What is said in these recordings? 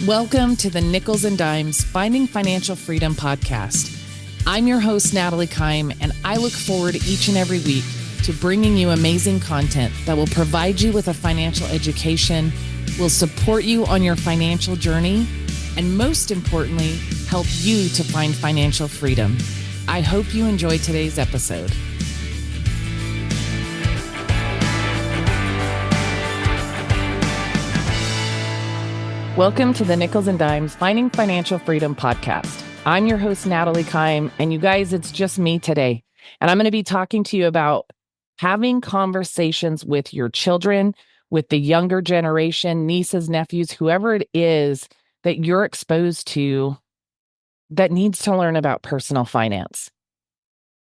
Welcome to the Nickels and Dimes Finding Financial Freedom podcast. I'm your host, Natalie Kim, and I look forward each and every week to bringing you amazing content that will provide you with a financial education, will support you on your financial journey, and most importantly, help you to find financial freedom. I hope you enjoy today's episode. Welcome to the Nickels and Dimes Finding Financial Freedom podcast. I'm your host, Natalie Kim, and you guys, it's just me today. And I'm going to be talking to you about having conversations with your children, with the younger generation, nieces, nephews, whoever it is that you're exposed to that needs to learn about personal finance.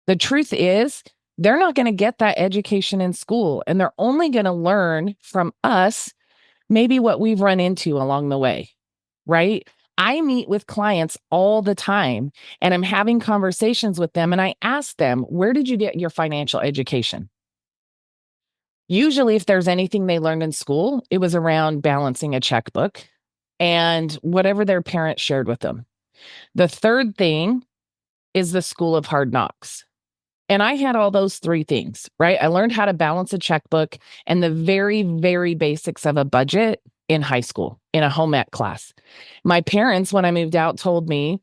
The truth is, they're not going to get that education in school, and they're only going to learn from us maybe what we've run into along the way, right? I meet with clients all the time and I'm having conversations with them and I ask them, where did you get your financial education? Usually if there's anything they learned in school, it was around balancing a checkbook and whatever their parents shared with them. The third thing is the school of hard knocks. And I had all those three things, right? I learned how to balance a checkbook and the very, very basics of a budget in high school, in a home ec class. My parents, when I moved out, told me,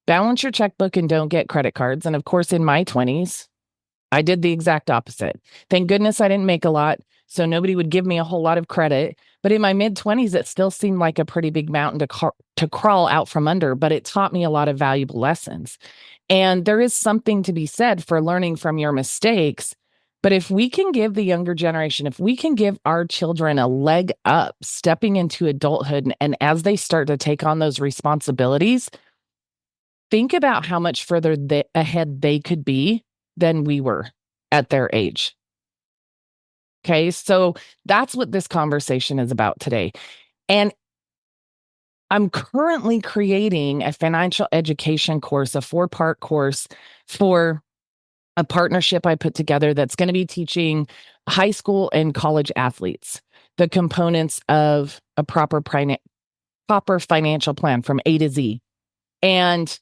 balance your checkbook and don't get credit cards. And of course, in my 20s, I did the exact opposite. Thank goodness I didn't make a lot, so nobody would give me a whole lot of credit. But in my mid-20s, it still seemed like a pretty big mountain to crawl out from under, but it taught me a lot of valuable lessons. And there is something to be said for learning from your mistakes. But if we can give the younger generation, if we can give our children a leg up stepping into adulthood, and as they start to take on those responsibilities, think about how much further ahead they could be than we were at their age. Okay, so that's what this conversation is about today. And I'm currently creating a financial education course, a 4-part course for a partnership I put together that's going to be teaching high school and college athletes the components of a proper financial plan from A to Z. And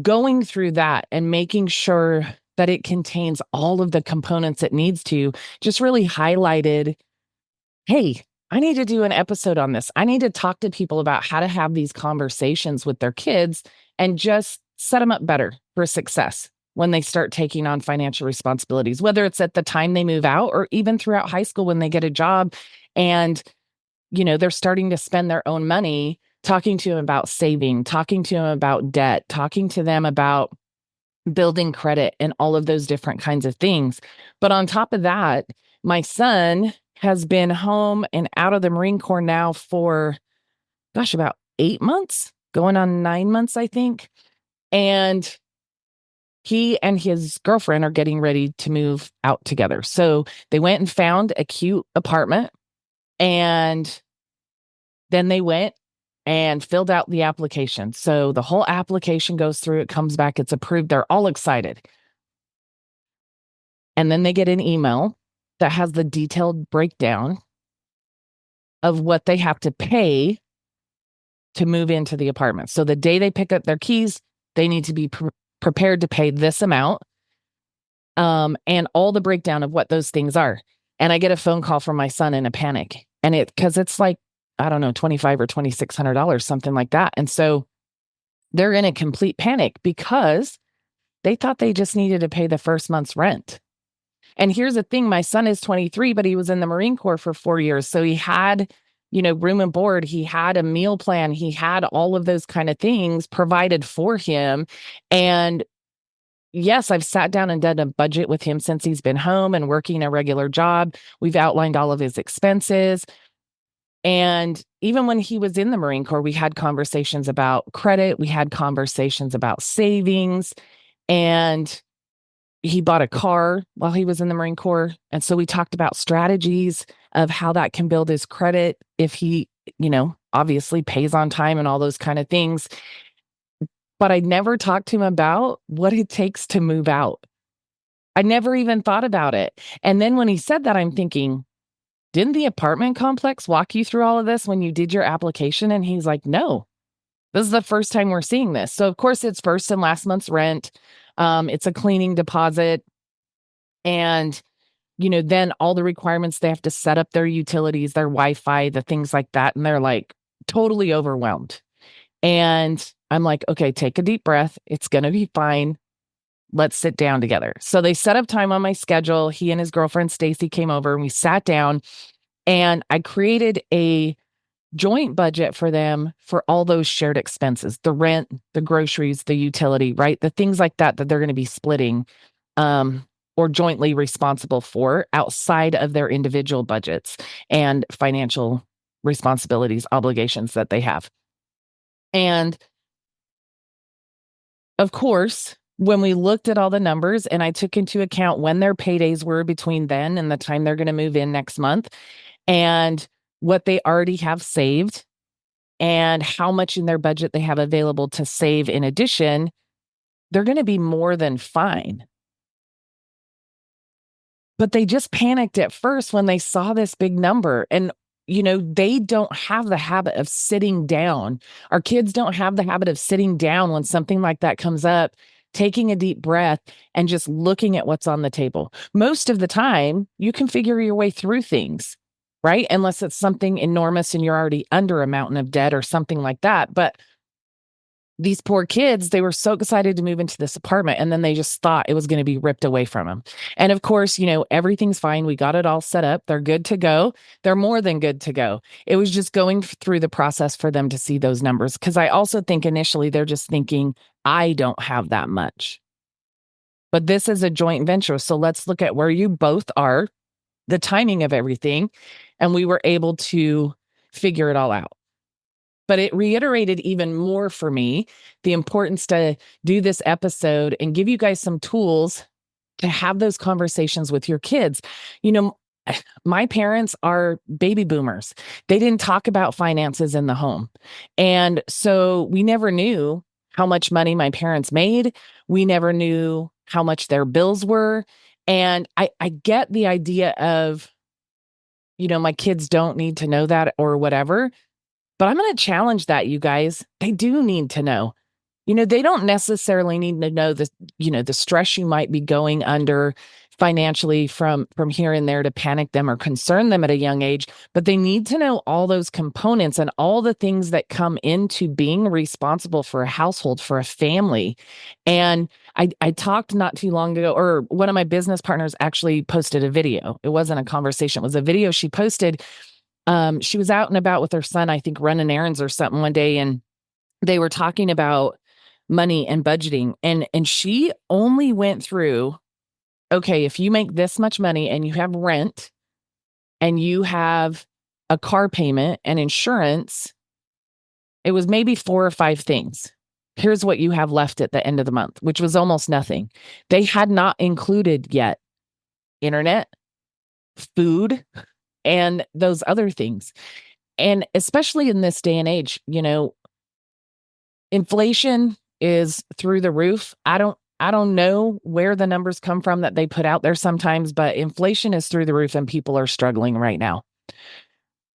going through that and making sure that it contains all of the components it needs to just really highlighted, hey, I need to do an episode on this. I need to talk to people about how to have these conversations with their kids and just set them up better for success when they start taking on financial responsibilities, whether it's at the time they move out or even throughout high school when they get a job and, they're starting to spend their own money, talking to them about saving, talking to them about debt, talking to them about building credit and all of those different kinds of things. But on top of that, my son has been home and out of the Marine Corps now for, about 8 months, going on 9 months, I think. And he and his girlfriend are getting ready to move out together. So they went and found a cute apartment, and then they went and filled out the application. So the whole application goes through, it comes back, it's approved. They're all excited. And then they get an email that has the detailed breakdown of what they have to pay to move into the apartment. So the day they pick up their keys, they need to be prepared to pay this amount, and all the breakdown of what those things are. And I get a phone call from my son in a panic, and because it's like, I don't know, $2,500 or $2,600, something like that. And so they're in a complete panic because they thought they just needed to pay the first month's rent. And here's the thing, my son is 23, but he was in the Marine Corps for 4 years. So he had, room and board, he had a meal plan, he had all of those kind of things provided for him. And yes, I've sat down and done a budget with him since he's been home and working a regular job. We've outlined all of his expenses. And even when he was in the Marine Corps, we had conversations about credit, we had conversations about savings, and he bought a car while he was in the Marine Corps. And so we talked about strategies of how that can build his credit if he, obviously pays on time and all those kind of things. But I never talked to him about what it takes to move out. I never even thought about it. And then when he said that, I'm thinking, didn't the apartment complex walk you through all of this when you did your application? And he's like, no, this is the first time we're seeing this. So of course it's first and last month's rent. It's a cleaning deposit. And, then all the requirements, they have to set up their utilities, their Wi-Fi, the things like that. And they're like totally overwhelmed. And I'm like, okay, take a deep breath. It's going to be fine. Let's sit down together. So they set up time on my schedule. He and his girlfriend, Stacy, came over and we sat down and I created a joint budget for them for all those shared expenses, the rent, the groceries, the utility, right? The things like that they're going to be splitting or jointly responsible for outside of their individual budgets and financial responsibilities, obligations that they have. And of course, when we looked at all the numbers and I took into account when their paydays were between then and the time they're going to move in next month and what they already have saved and how much in their budget they have available to save in addition, they're going to be more than fine. But they just panicked at first when they saw this big number. And, they don't have the habit of sitting down. Our kids don't have the habit of sitting down when something like that comes up, taking a deep breath and just looking at what's on the table. Most of the time, you can figure your way through things, right? Unless it's something enormous and you're already under a mountain of debt or something like that. But these poor kids, they were so excited to move into this apartment and then they just thought it was going to be ripped away from them. And of course, everything's fine. We got it all set up. They're good to go. They're more than good to go. It was just going through the process for them to see those numbers. Because I also think initially they're just thinking, I don't have that much. But this is a joint venture. So let's look at where you both are, the timing of everything. And we were able to figure it all out. But it reiterated even more for me the importance to do this episode and give you guys some tools to have those conversations with your kids. My parents are baby boomers. They didn't talk about finances in the home. And so we never knew how much money my parents made. We never knew how much their bills were. And I get the idea of, my kids don't need to know that or whatever. But I'm going to challenge that, you guys. They do need to know. They don't necessarily need to know the stress you might be going under financially from here and there to panic them or concern them at a young age, but they need to know all those components and all the things that come into being responsible for a household, for a family. And I talked not too long ago, or one of my business partners actually posted a video. It wasn't a conversation. It was a video she posted. She was out and about with her son, I think running errands or something one day, and they were talking about money and budgeting. And she only went through, okay, if you make this much money and you have rent and you have a car payment and insurance, it was maybe 4 or 5 things. Here's what you have left at the end of the month, which was almost nothing. They had not included yet internet, food, and those other things. And especially in this day and age, inflation is through the roof. I don't know where the numbers come from that they put out there sometimes, but inflation is through the roof and people are struggling right now.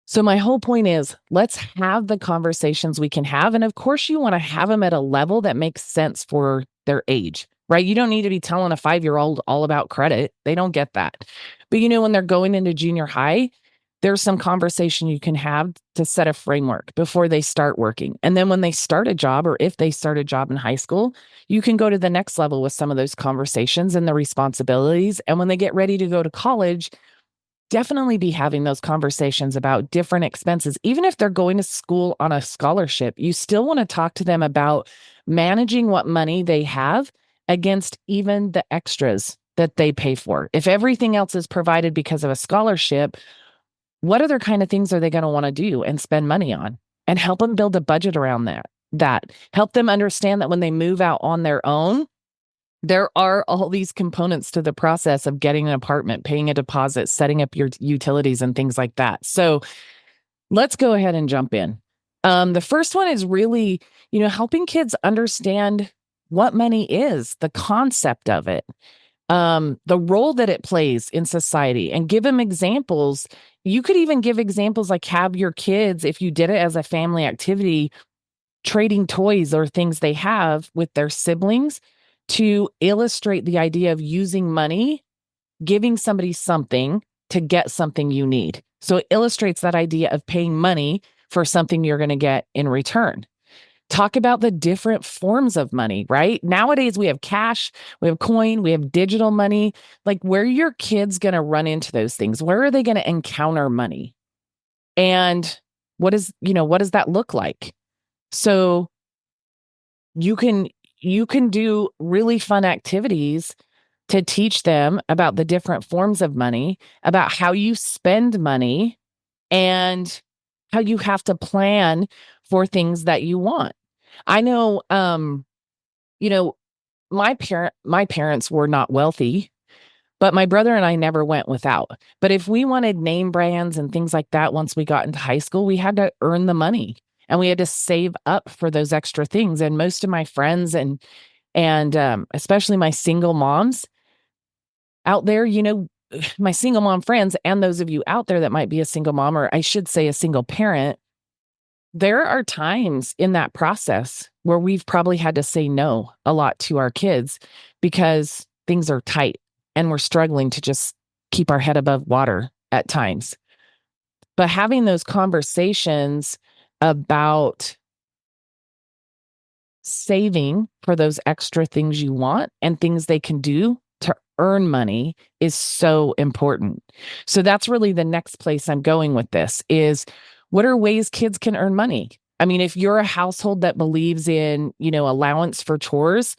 So my whole point is, let's have the conversations we can have. And of course, you want to have them at a level that makes sense for their age, right? You don't need to be telling a 5-year-old all about credit. They don't get that. But when they're going into junior high, there's some conversation you can have to set a framework before they start working. And then when they start a job, or if they start a job in high school, you can go to the next level with some of those conversations and the responsibilities. And when they get ready to go to college, definitely be having those conversations about different expenses. Even if they're going to school on a scholarship, you still want to talk to them about managing what money they have against even the extras that they pay for. If everything else is provided because of a scholarship, what other kind of things are they going to want to do and spend money on? And help them build a budget around that. Help them understand that when they move out on their own, there are all these components to the process of getting an apartment, paying a deposit, setting up your utilities and things like that. So let's go ahead and jump in. The first one is really, helping kids understand what money is, the concept of it. the role that it plays in society, and give them examples. You could even give examples like have your kids, if you did it as a family activity, trading toys or things they have with their siblings to illustrate the idea of using money, giving somebody something to get something you need. So it illustrates that idea of paying money for something you're going to get in return. Talk about the different forms of money, right? Nowadays, we have cash, we have coin, we have digital money. Like, where are your kids going to run into those things? Where are they going to encounter money? And what does that look like? So you can do really fun activities to teach them about the different forms of money, about how you spend money, and how you have to plan for things that you want. I know, you know, my parents were not wealthy, but my brother and I never went without. But if we wanted name brands and things like that once we got into high school, we had to earn the money and we had to save up for those extra things. And most of my friends and especially my single moms out there, my single mom friends, and those of you out there that might be a single mom, or I should say a single parent, there are times in that process where we've probably had to say no a lot to our kids because things are tight and we're struggling to just keep our head above water at times. But having those conversations about saving for those extra things you want and things they can do to earn money is so important. So that's really the next place I'm going with this is, what are ways kids can earn money? I mean, if you're a household that believes in, allowance for chores,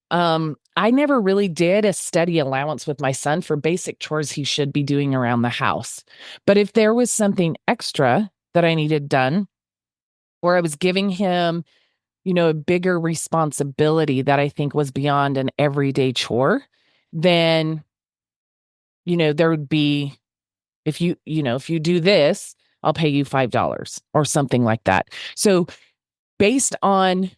I never really did a steady allowance with my son for basic chores he should be doing around the house. But if there was something extra that I needed done, or I was giving him, a bigger responsibility that I think was beyond an everyday chore, then, there would be, if you do this, I'll pay you $5 or something like that. So based on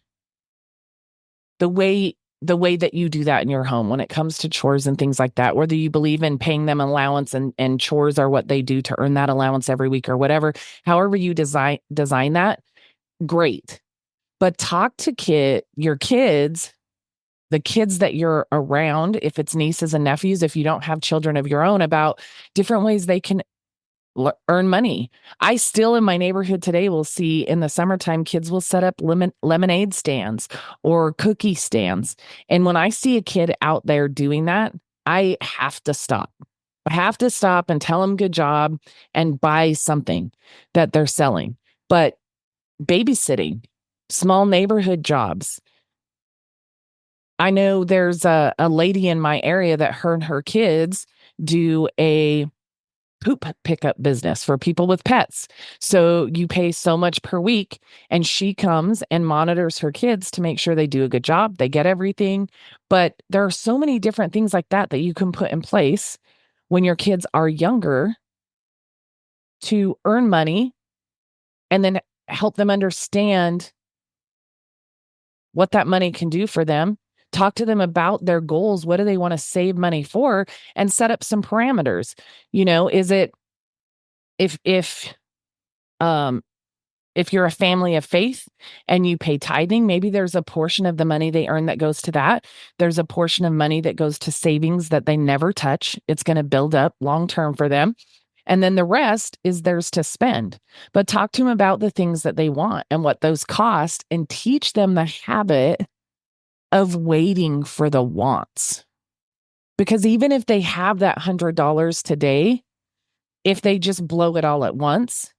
the way that you do that in your home when it comes to chores and things like that, whether you believe in paying them allowance and chores are what they do to earn that allowance every week or whatever, however you design that, great. But talk to your kids, the kids that you're around, if it's nieces and nephews, if you don't have children of your own, about different ways they can earn money. I still in my neighborhood today will see in the summertime, kids will set up lemonade stands or cookie stands. And when I see a kid out there doing that, I have to stop. I have to stop and tell them good job and buy something that they're selling. But babysitting, small neighborhood jobs. I know there's a lady in my area that her and her kids do a poop pickup business for people with pets. So you pay so much per week, and she comes and monitors her kids to make sure they do a good job. They get everything. But there are so many different things like that you can put in place when your kids are younger to earn money and then help them understand what that money can do for them. Talk to them about their goals. What do they want to save money for? And set up some parameters. Is it if you're a family of faith and you pay tithing, maybe there's a portion of the money they earn that goes to that. There's a portion of money that goes to savings that they never touch. It's going to build up long term for them. And then the rest is theirs to spend. But talk to them about the things that they want and what those cost, and teach them the habit of waiting for the wants. Because even if they have that $100 today, if they just blow it all at once,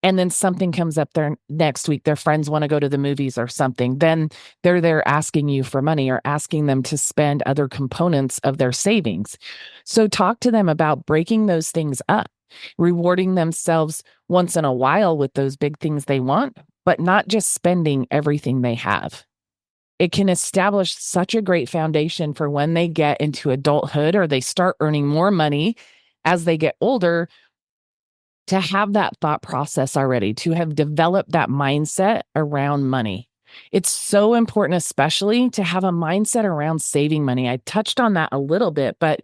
and then something comes up there next week, their friends want to go to the movies or something, then they're there asking you for money or asking them to spend other components of their savings. So talk to them about breaking those things up, rewarding themselves once in a while with those big things they want, but not just spending everything they have. It can establish such a great foundation for when they get into adulthood or they start earning more money as they get older, to have that thought process already, to have developed that mindset around money. It's so important, especially to have a mindset around saving money. I touched on that a little bit, but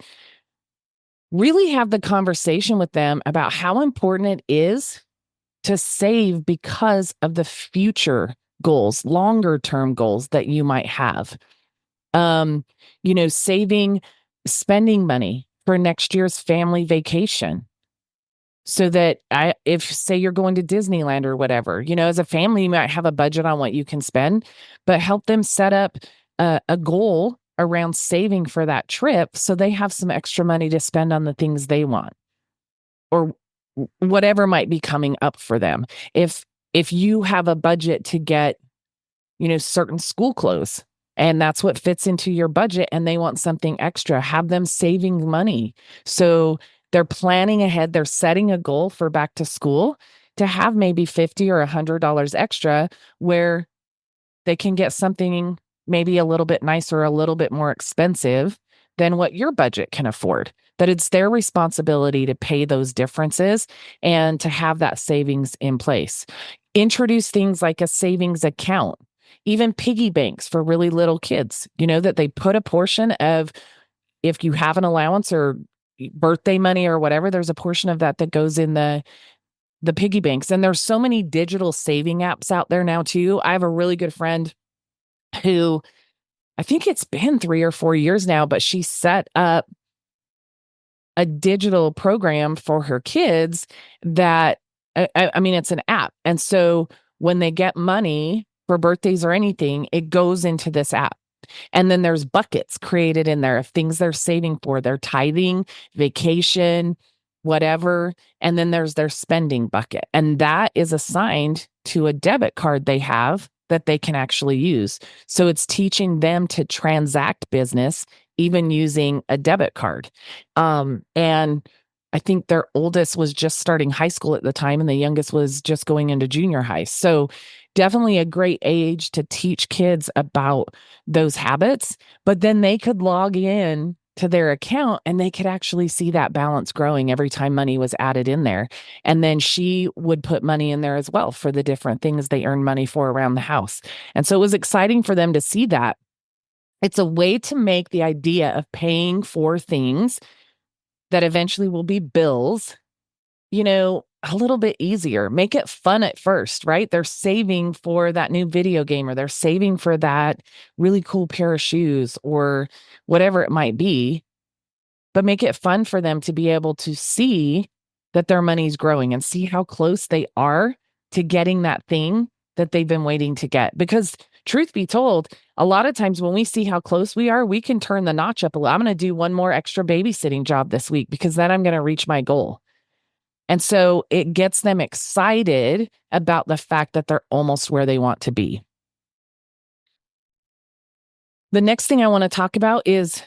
really have the conversation with them about how important it is to save because of the future goals, longer term goals that you might have. Um, saving, spending money for next year's family vacation. So that if say you're going to Disneyland or whatever, as a family, you might have a budget on what you can spend, but help them set up a goal around saving for that trip so they have some extra money to spend on the things they want or whatever might be coming up for them. If you have a budget to get, certain school clothes and that's what fits into your budget and they want something extra, have them saving money. So they're planning ahead, they're setting a goal for back to school to have maybe $50 or $100 extra where they can get something maybe a little bit nicer, a little bit more expensive than what your budget can afford. That it's their responsibility to pay those differences and to have that savings in place. Introduce things like a savings account, even piggy banks for really little kids, that they put a portion of, if you have an allowance or birthday money or whatever, there's a portion of that that goes in the piggy banks. And there's so many digital saving apps out there now too. I have a really good friend who, I think it's been 3 or 4 years now, but she set up a digital program for her kids that, I mean, it's an app. And so when they get money for birthdays or anything, it goes into this app. And then there's buckets created in there of things they're saving for, their tithing, vacation, whatever. And then there's their spending bucket. And that is assigned to a debit card they have that they can actually use. So it's teaching them to transact business, even using a debit card. And I think their oldest was just starting high school at the time, and the youngest was just going into junior high. So definitely a great age to teach kids about those habits, but then they could log in to their account and they could actually see that balance growing every time money was added in there. And then she would put money in there as well for the different things they earn money for around the house. And so it was exciting for them to see that. It's a way to make the idea of paying for things that eventually will be bills, a little bit easier. Make it fun at first, right? They're saving for that new video game or they're saving for that really cool pair of shoes or whatever it might be. But make it fun for them to be able to see that their money's growing and see how close they are to getting that thing that they've been waiting to get. Because truth be told, a lot of times when we see how close we are, we can turn the notch up a little. I'm going to do one more extra babysitting job this week because then I'm going to reach my goal. And so it gets them excited about the fact that they're almost where they want to be. The next thing I want to talk about is,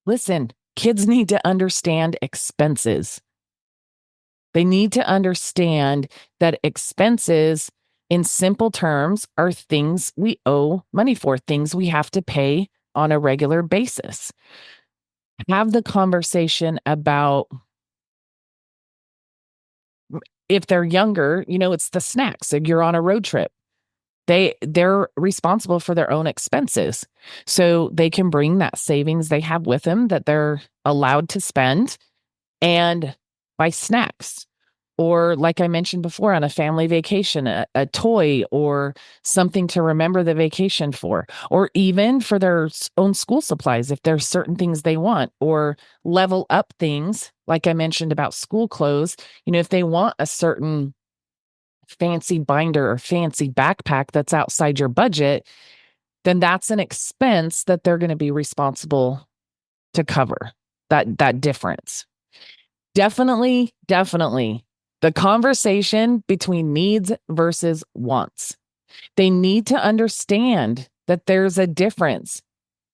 listen, kids need to understand expenses. They need to understand that expenses, in simple terms, are things we owe money for, things we have to pay on a regular basis. Have the conversation about, if they're younger, it's the snacks. If you're on a road trip, they're responsible for their own expenses. So they can bring that savings they have with them that they're allowed to spend and buy snacks. Or like I mentioned before, on a family vacation, a toy or something to remember the vacation for, or even for their own school supplies, if there's certain things they want, or level up things, like I mentioned about school clothes. If they want a certain fancy binder or fancy backpack that's outside your budget, then that's an expense that they're going to be responsible to cover, that difference. Definitely the conversation between needs versus wants. They need to understand that there's a difference.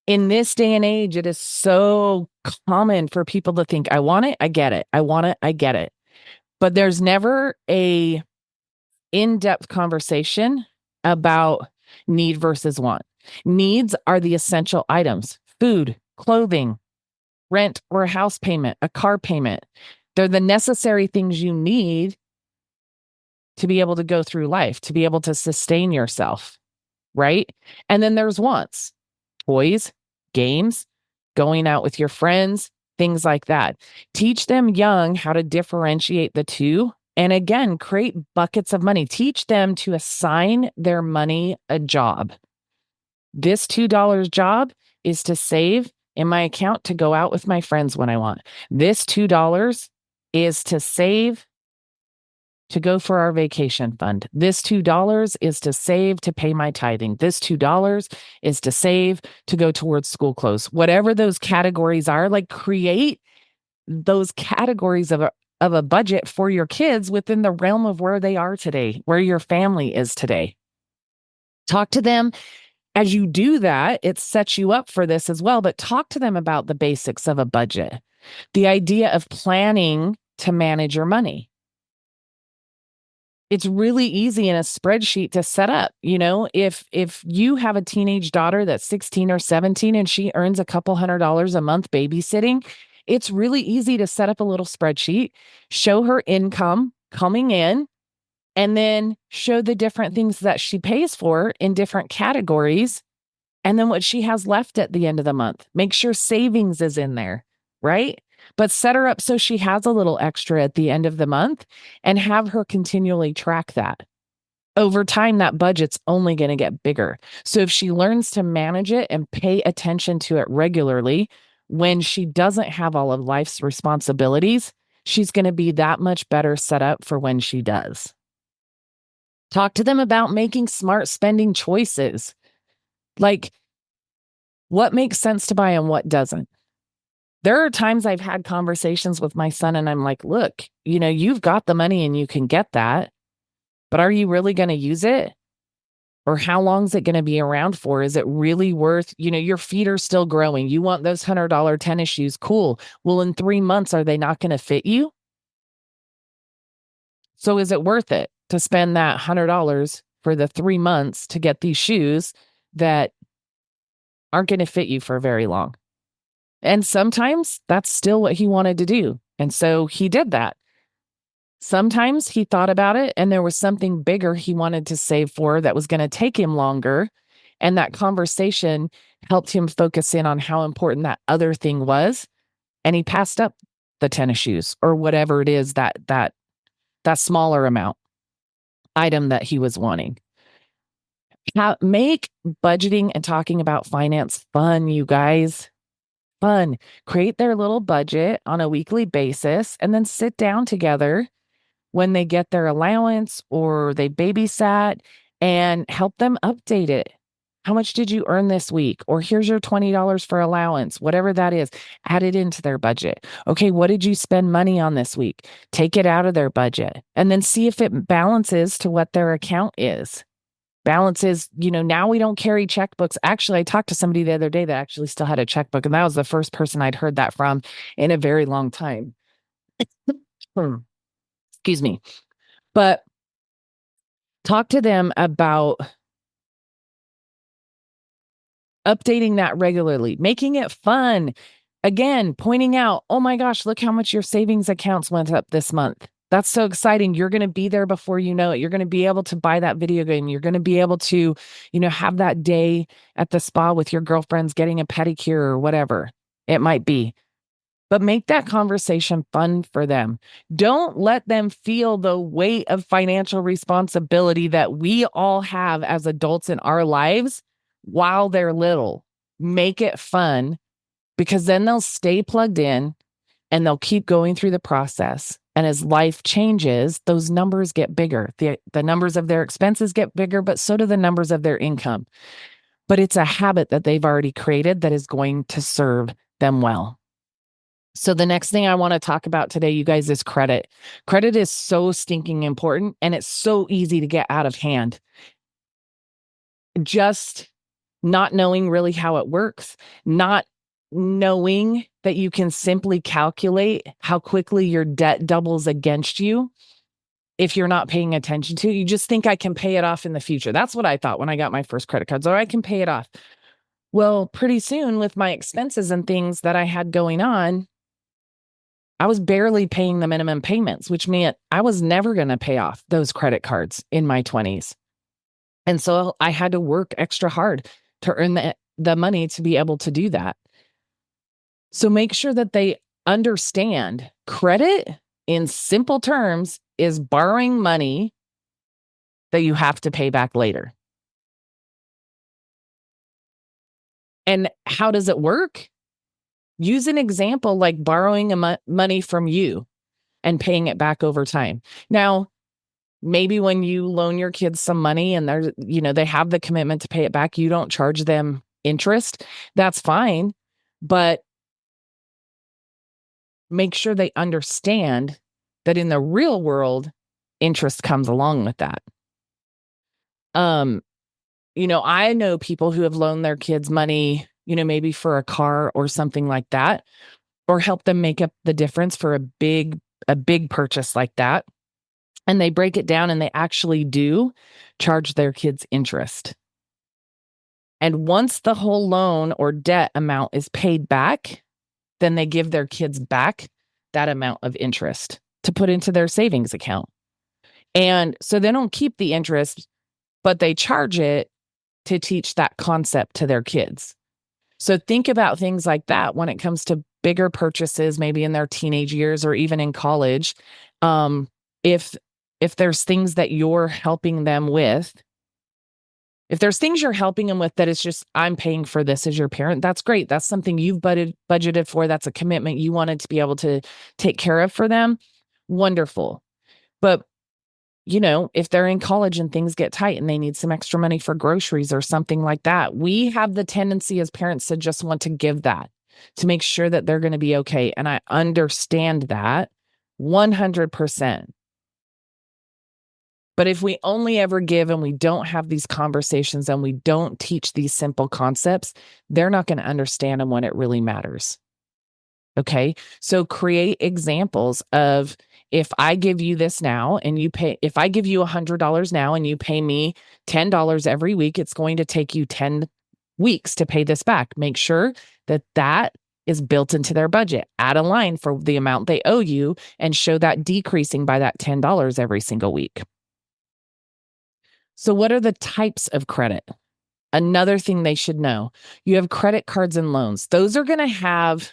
In this day and age, it is so common for people to think, I want it, I get it. I want it, I get it. But there's never a in-depth conversation about need versus want. Needs are the essential items: food, clothing, rent or a house payment, a car payment. They're the necessary things you need to be able to go through life, to be able to sustain yourself. right? And then there's wants, toys, games, going out with your friends, things like that. Teach them young how to differentiate the two. And again, create buckets of money. Teach them to assign their money a job. This $2 job is to save in my account to go out with my friends when I want. This $2 is to save to go for our vacation fund. This $2 is to save to pay my tithing. This $2 is to save to go towards school clothes. Whatever those categories are, like create those categories of a budget for your kids within the realm of where they are today, where your family is today. Talk to them. As you do that, it sets you up for this as well, but talk to them about the basics of a budget, the idea of planning to manage your money. It's really easy in a spreadsheet to set up. You know, if you have a teenage daughter that's 16 or 17 and she earns a couple $100 a month babysitting, it's really easy to set up a little spreadsheet, show her income coming in, and then show the different things that she pays for in different categories, and then what she has left at the end of the month. Make sure savings is in there, right? But set her up so she has a little extra at the end of the month and have her continually track that. Over time, that budget's only going to get bigger. So if she learns to manage it and pay attention to it regularly, when she doesn't have all of life's responsibilities, she's going to be that much better set up for when she does. Talk to them about making smart spending choices. Like, what makes sense to buy and what doesn't. There are times I've had conversations with my son and I'm like, look, you know, you've got the money and you can get that, but are you really going to use it? Or how long is it going to be around for? Is it really worth, you know, your feet are still growing. You want those $100 tennis shoes. Cool. Well, in 3 months, are they not going to fit you? So is it worth it to spend that $100 for the 3 months to get these shoes that aren't going to fit you for very long? And sometimes that's still what he wanted to do. And so he did that. Sometimes he thought about it and there was something bigger he wanted to save for that was going to take him longer. And that conversation helped him focus in on how important that other thing was. And he passed up the tennis shoes or whatever it is that smaller amount item that he was wanting. Make budgeting and talking about finance fun, you guys. Fun. Create their little budget on a weekly basis and then sit down together when they get their allowance or they babysat and help them update it. How much did you earn this week? Or here's your $20 for allowance, whatever that is. Add it into their budget. Okay, what did you spend money on this week? Take it out of their budget and then see if it balances to what their account is. Balances, you know, now we don't carry checkbooks. Actually, I talked to somebody the other day that actually still had a checkbook, and that was the first person I'd heard that from in a very long time. Excuse me. But talk to them about updating that regularly, making it fun. Again, pointing out, oh my gosh, look how much your savings accounts went up this month. That's so exciting. You're going to be there before you know it. You're going to be able to buy that video game. You're going to be able to, you know, have that day at the spa with your girlfriends getting a pedicure or whatever it might be. But make that conversation fun for them. Don't let them feel the weight of financial responsibility that we all have as adults in our lives while they're little. Make it fun because then they'll stay plugged in and they'll keep going through the process. And as life changes, those numbers get bigger. The numbers of their expenses get bigger, but so do the numbers of their income. But it's a habit that they've already created that is going to serve them well. So the next thing I want to talk about today, you guys, is credit. Credit is so stinking important and it's so easy to get out of hand. Just not knowing really how it works, not knowing that you can simply calculate how quickly your debt doubles against you if you're not paying attention to it. You just think I can pay it off in the future. That's what I thought when I got my first credit cards, or I can pay it off. Well, pretty soon with my expenses and things that I had going on, I was barely paying the minimum payments, which meant I was never going to pay off those credit cards in my 20s. And so I had to work extra hard to earn the money to be able to do that. So make sure that they understand credit in simple terms is borrowing money that you have to pay back later. And how does it work? Use an example like borrowing money from you and paying it back over time. Now, maybe when you loan your kids some money and they have the commitment to pay it back, you don't charge them interest. That's fine. But make sure they understand that in the real world, interest comes along with that. I know people who have loaned their kids money, maybe for a car or something like that, or help them make up the difference for a big purchase like that. And they break it down and they actually do charge their kids interest. And once the whole loan or debt amount is paid back, then they give their kids back that amount of interest to put into their savings account. And so they don't keep the interest, but they charge it to teach that concept to their kids. So think about things like that when it comes to bigger purchases, maybe in their teenage years or even in college. If there's things that you're helping them with, if there's things you're helping them with that it's just, I'm paying for this as your parent, that's great. That's something you've budgeted for. That's a commitment you wanted to be able to take care of for them. Wonderful. But, if they're in college and things get tight and they need some extra money for groceries or something like that, we have the tendency as parents to just want to give that to make sure that they're going to be okay. And I understand that 100%. But if we only ever give and we don't have these conversations and we don't teach these simple concepts, they're not going to understand them when it really matters. Okay. So create examples of, if I give you this now and if I give you $100 now and you pay me $10 every week, it's going to take you 10 weeks to pay this back. Make sure that is built into their budget. Add a line for the amount they owe you and show that decreasing by that $10 every single week. So what are the types of credit? Another thing they should know, you have credit cards and loans. Those are going to have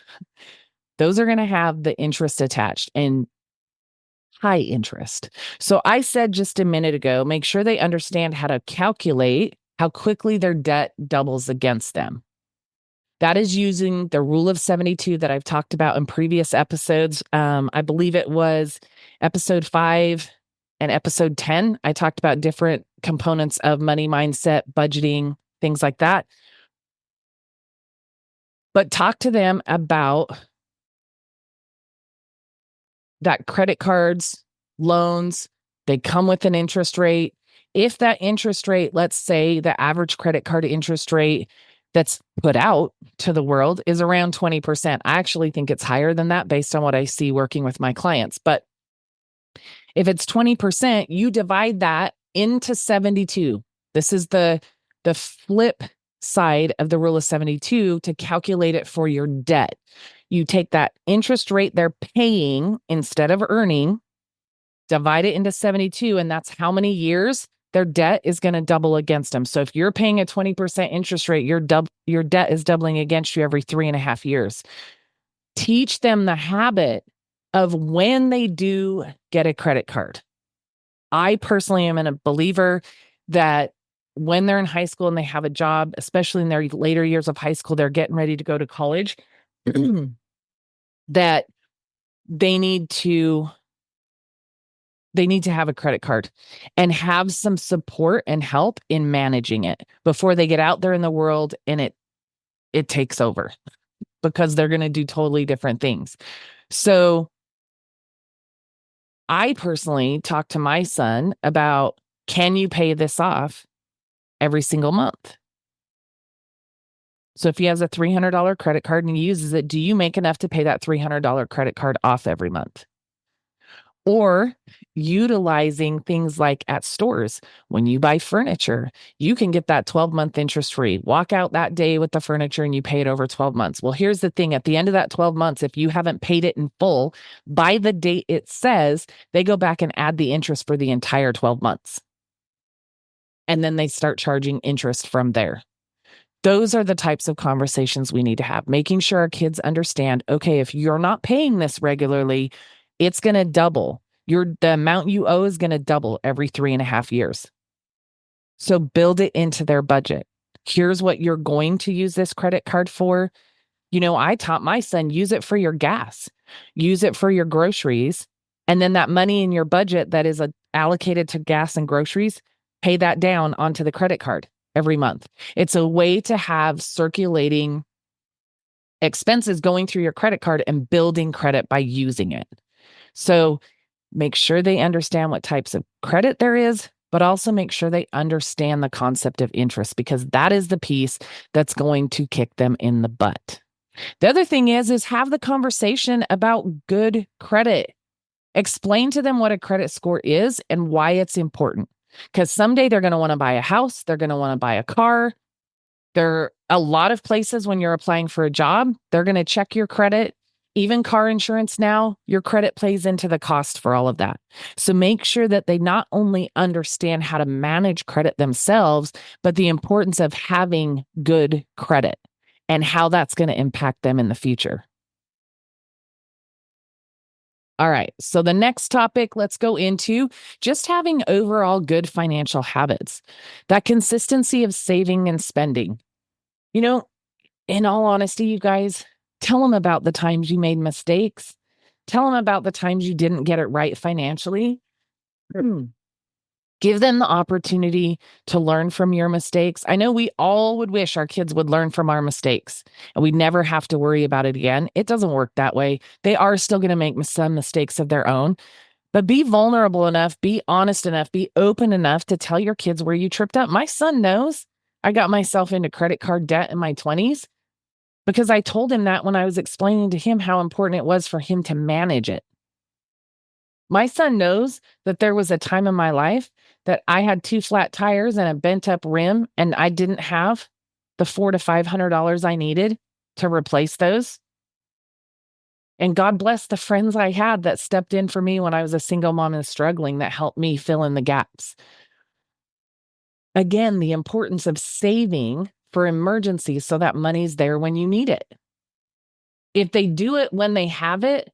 the interest attached and high interest. So I said just a minute ago, make sure they understand how to calculate how quickly their debt doubles against them. That is using the rule of 72 that I've talked about in previous episodes. I believe it was episode 5 and episode 10. I talked about different components of money mindset, budgeting, things like that. But talk to them about that credit cards, loans, they come with an interest rate. If that interest rate, let's say the average credit card interest rate that's put out to the world is around 20%. I actually think it's higher than that based on what I see working with my clients. But if it's 20%, you divide that into 72. This is the flip side of the rule of 72 to calculate it for your debt. You take that interest rate they're paying instead of earning, divide it into 72, and that's how many years their debt is going to double against them. So if you're paying a 20% interest rate, your debt is doubling against you every 3.5 years. Teach them the habit of when they do get a credit card. I personally am a believer that when they're in high school and they have a job, especially in their later years of high school, they're getting ready to go to college, that they need to have a credit card and have some support and help in managing it before they get out there in the world and it takes over, because they're going to do totally different things. So I personally talk to my son about, can you pay this off every single month? So if he has a $300 credit card and he uses it, do you make enough to pay that $300 credit card off every month? Or utilizing things like at stores, when you buy furniture, you can get that 12-month interest free. Walk out that day with the furniture and you pay it over 12 months. Well, here's the thing. At the end of that 12 months, if you haven't paid it in full by the date it says, they go back and add the interest for the entire 12 months. and then they start charging interest from there. Those are the types of conversations we need to have, making sure our kids understand, okay, if you're not paying this regularly, it's going to double. The amount you owe is going to double every 3.5 years. So build it into their budget. Here's what you're going to use this credit card for. I taught my son, use it for your gas, use it for your groceries. And then that money in your budget that is allocated to gas and groceries, pay that down onto the credit card every month. It's a way to have circulating expenses going through your credit card and building credit by using it. So make sure they understand what types of credit there is, but also make sure they understand the concept of interest, because that is the piece that's going to kick them in the butt. The other thing is have the conversation about good credit. Explain to them what a credit score is and why it's important. Because someday they're going to want to buy a house. They're going to want to buy a car. There are a lot of places when you're applying for a job, they're going to check your credit. Even car insurance now, your credit plays into the cost for all of that. So make sure that they not only understand how to manage credit themselves, but the importance of having good credit and how that's going to impact them in the future. All right. So the next topic, let's go into just having overall good financial habits, that consistency of saving and spending. In all honesty, you guys, tell them about the times you made mistakes. Tell them about the times you didn't get it right financially. Give them the opportunity to learn from your mistakes. I know we all would wish our kids would learn from our mistakes and we'd never have to worry about it again. It doesn't work that way. They are still going to make some mistakes of their own, but be vulnerable enough, be honest enough, be open enough to tell your kids where you tripped up. My son knows I got myself into credit card debt in my 20s because I told him that when I was explaining to him how important it was for him to manage it. My son knows that there was a time in my life that I had 2 flat tires and a bent up rim, and I didn't have the $400 to $500 I needed to replace those. And God bless the friends I had that stepped in for me when I was a single mom and struggling, that helped me fill in the gaps. Again, the importance of saving for emergencies so that money's there when you need it. If they do it when they have it,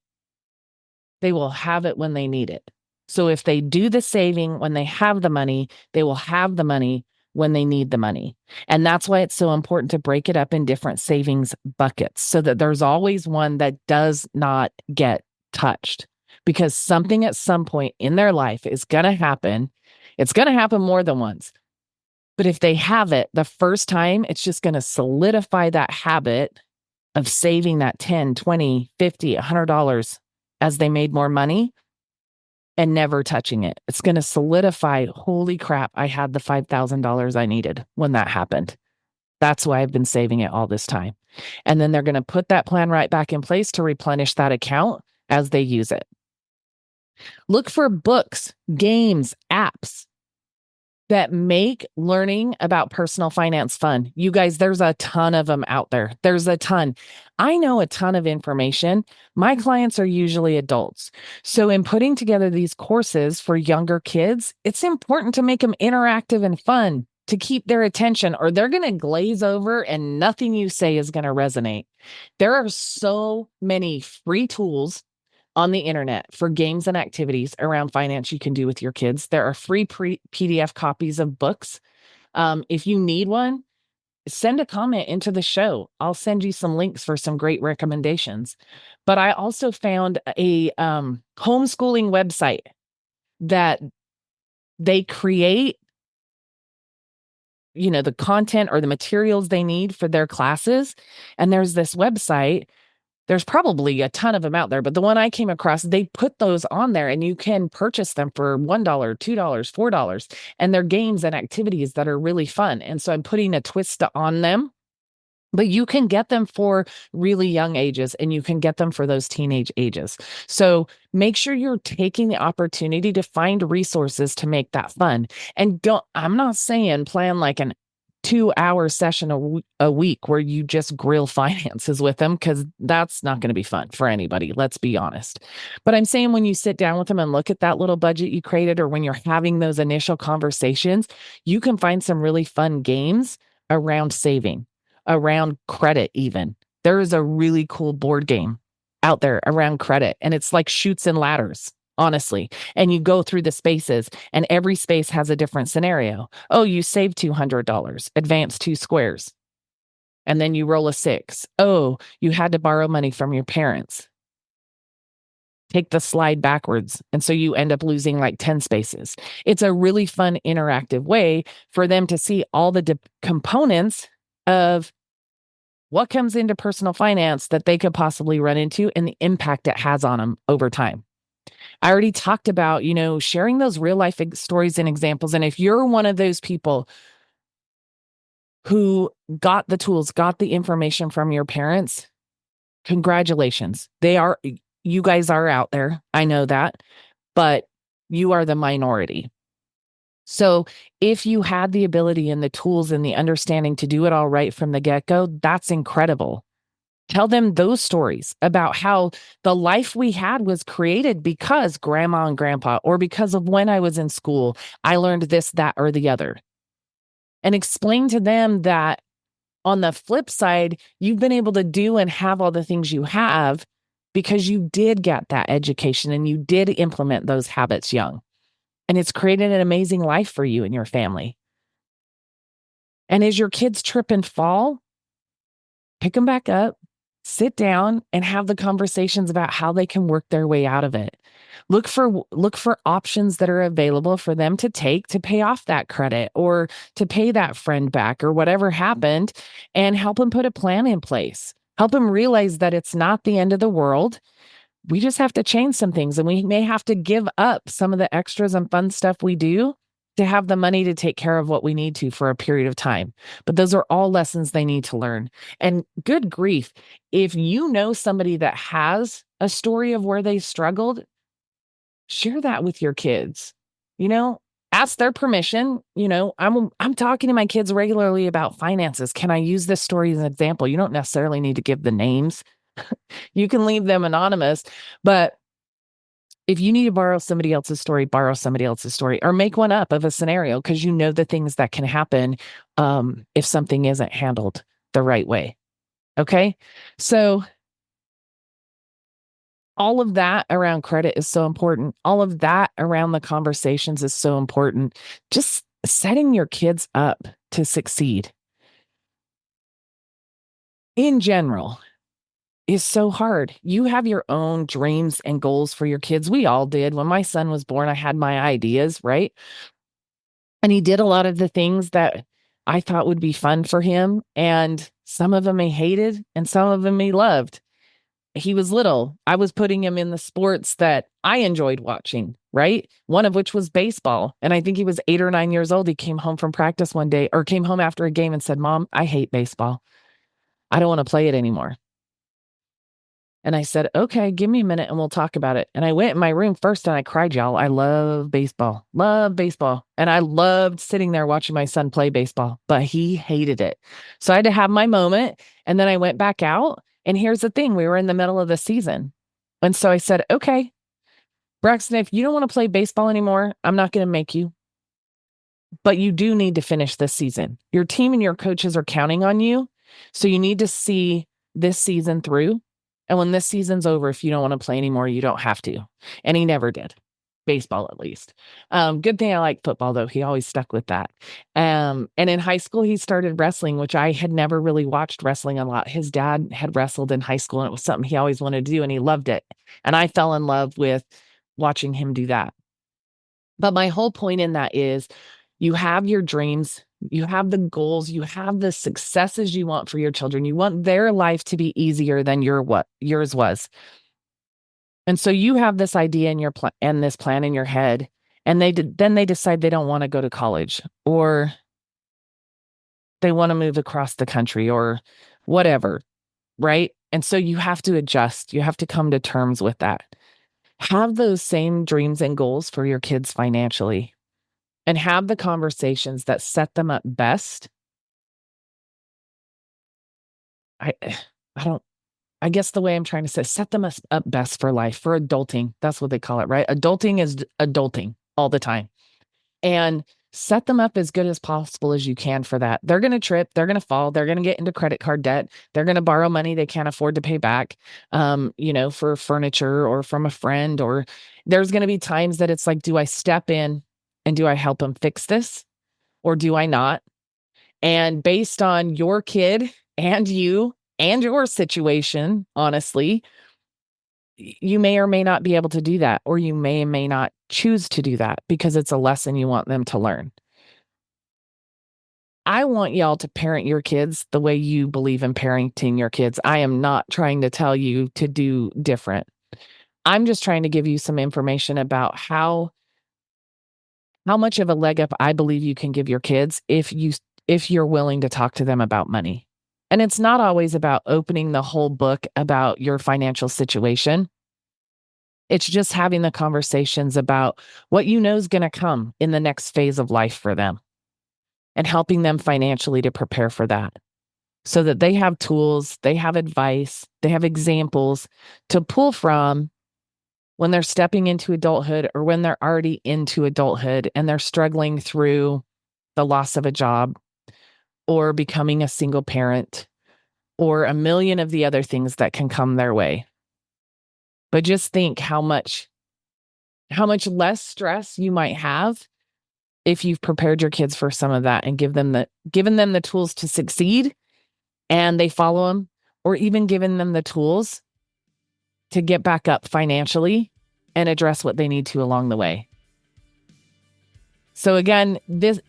they will have it when they need it. So if they do the saving when they have the money, they will have the money when they need the money. And that's why it's so important to break it up in different savings buckets so that there's always one that does not get touched, because something at some point in their life is going to happen. It's going to happen more than once. But if they have it the first time, it's just going to solidify that habit of saving that $10, $20, $50, $100 as they made more money and never touching it. It's going to solidify, holy crap, I had the $5,000 I needed when that happened. That's why I've been saving it all this time. And then they're going to put that plan right back in place to replenish that account as they use it. Look for books, games, apps that make learning about personal finance fun. You guys, there's a ton of them out there. There's a ton. I know a ton of information. My clients are usually adults. So in putting together these courses for younger kids, it's important to make them interactive and fun to keep their attention, or they're going to glaze over and nothing you say is going to resonate. There are so many free tools on the internet for games and activities around finance you can do with your kids. There are free PDF copies of books. If you need one, send a comment into the show. I'll send you some links for some great recommendations. But I also found a homeschooling website that they create, the content or the materials they need for their classes. And there's this website. There's probably a ton of them out there, but the one I came across, they put those on there and you can purchase them for $1, $2, $4. And they're games and activities that are really fun. And so I'm putting a twist on them, but you can get them for really young ages and you can get them for those teenage ages. So make sure you're taking the opportunity to find resources to make that fun. And I'm not saying plan like an 2-hour session a week where you just grill finances with them, because that's not going to be fun for anybody. Let's be honest. But I'm saying when you sit down with them and look at that little budget you created, or when you're having those initial conversations, you can find some really fun games around saving, around credit, even. There is a really cool board game out there around credit, and it's like Chutes and Ladders, honestly. And you go through the spaces, and every space has a different scenario. Oh, you save $200, advance 2 squares, and then you roll a 6. Oh, you had to borrow money from your parents. Take the slide backwards. And so you end up losing like 10 spaces. It's a really fun, interactive way for them to see all the components of what comes into personal finance that they could possibly run into, and the impact it has on them over time. I already talked about, sharing those real life stories and examples. And if you're one of those people who got the tools, got the information from your parents, congratulations. You guys are out there. I know that, but you are the minority. So if you had the ability and the tools and the understanding to do it all right from the get-go, that's incredible. Tell them those stories about how the life we had was created because grandma and grandpa, or because of when I was in school, I learned this, that, or the other. And explain to them that on the flip side, you've been able to do and have all the things you have because you did get that education and you did implement those habits young. And it's created an amazing life for you and your family. And as your kids trip and fall, pick them back up, sit down, and have the conversations about how they can work their way out of it. Look for options that are available for them to take to pay off that credit, or to pay that friend back, or whatever happened, and help them put a plan in place. Help them realize that it's not the end of the world. We just have to change some things, and we may have to give up some of the extras and fun stuff we do to have the money to take care of what we need to for a period of time. But those are all lessons they need to learn. And good grief, if you know somebody that has a story of where they struggled, share that with your kids. Ask their permission. I'm talking to my kids regularly about finances. Can I use this story as an example? You don't necessarily need to give the names. You can leave them anonymous, but if you need to borrow somebody else's story, borrow somebody else's story, or make one up of a scenario, because you know the things that can happen if something isn't handled the right way. Okay. So all of that around credit is so important. All of that around the conversations is so important. Just setting your kids up to succeed in general is so hard. You have your own dreams and goals for your kids. We all did. When my son was born, I had my ideas, right? And he did a lot of the things that I thought would be fun for him. And some of them he hated and some of them he loved. He was little. I was putting him in the sports that I enjoyed watching, right? One of which was baseball. And I think he was 8 or 9 years old. He came home from practice one day, or came home after a game and said, "Mom, I hate baseball. I don't want to play it anymore." And I said, "Okay, give me a minute and we'll talk about it." And I went in my room first and I cried, y'all. I love baseball. And I loved sitting there watching my son play baseball, but he hated it. So I had to have my moment. And then I went back out. And here's the thing, we were in the middle of the season. And so I said, "Okay, Braxton, if you don't want to play baseball anymore, I'm not going to make you. But you do need to finish this season. Your team and your coaches are counting on you. So you need to see this season through. And when this season's over, if you don't want to play anymore, you don't have to." And he never did. Baseball, at least. Good thing I like football, though. He always stuck with that. And in high school, he started wrestling, which I had never really watched wrestling a lot. His dad had wrestled in high school, and it was something he always wanted to do, and he loved it. And I fell in love with watching him do that. But my whole point in that is, you have your dreams, you have the goals, you have the successes you want for your children. You want their life to be easier than yours was. And so you have this idea in your and this plan in your head, and then they decide they don't want to go to college, or they want to move across the country, or whatever, right? And so you have to adjust. You have to come to terms with that. Have those same dreams and goals for your kids financially, and have the conversations that set them up best I I don't I guess the way I'm trying to say, set them up best for life, for adulting. That's what they call it, right? Adulting is adulting all the time. And set them up as good as possible as you can for that. They're going to trip, they're going to fall, they're going to get into credit card debt, they're going to borrow money they can't afford to pay back, for furniture or from a friend. Or there's going to be times that it's like, do I step in and do I help them fix this or do I not? And based on your kid and you and your situation, honestly, you may or may not be able to do that, or you may or may not choose to do that because it's a lesson you want them to learn. I want y'all to parent your kids the way you believe in parenting your kids. I am not trying to tell you to do different. I'm just trying to give you some information about how much of a leg up I believe you can give your kids if you're willing to talk to them about money. And it's not always about opening the whole book about your financial situation. It's just having the conversations about what you know is going to come in the next phase of life for them and helping them financially to prepare for that so that they have tools, they have advice, they have examples to pull from when they're stepping into adulthood or when they're already into adulthood and they're struggling through the loss of a job or becoming a single parent or a million of the other things that can come their way. But just think how much less stress you might have if you've prepared your kids for some of that and given them the tools to succeed and they follow them, or even given them the tools to get back up financially and address what they need to along the way. So again, this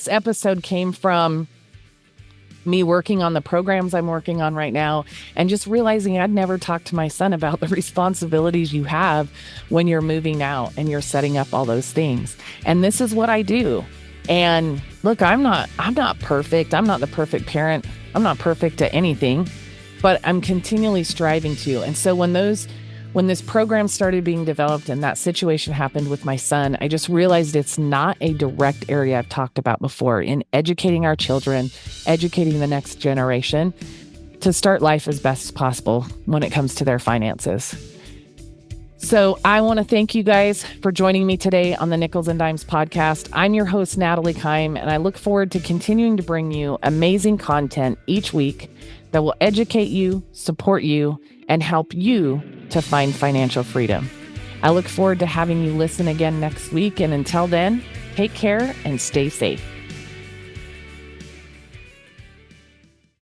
episode came from me working on the programs I'm working on right now and just realizing I'd never talked to my son about the responsibilities you have when you're moving out and you're setting up all those things. And this is what I do. And look, I'm not perfect. I'm not the perfect parent. I'm not perfect at anything, but I'm continually striving to. And so when this program started being developed and that situation happened with my son, I just realized it's not a direct area I've talked about before in educating our children, educating the next generation to start life as best as possible when it comes to their finances. So I want to thank you guys for joining me today on the Nickels and Dimes podcast. I'm your host, Natalie Kim, and I look forward to continuing to bring you amazing content each week that will educate you, support you, and help you to find financial freedom. I look forward to having you listen again next week. And until then, take care and stay safe.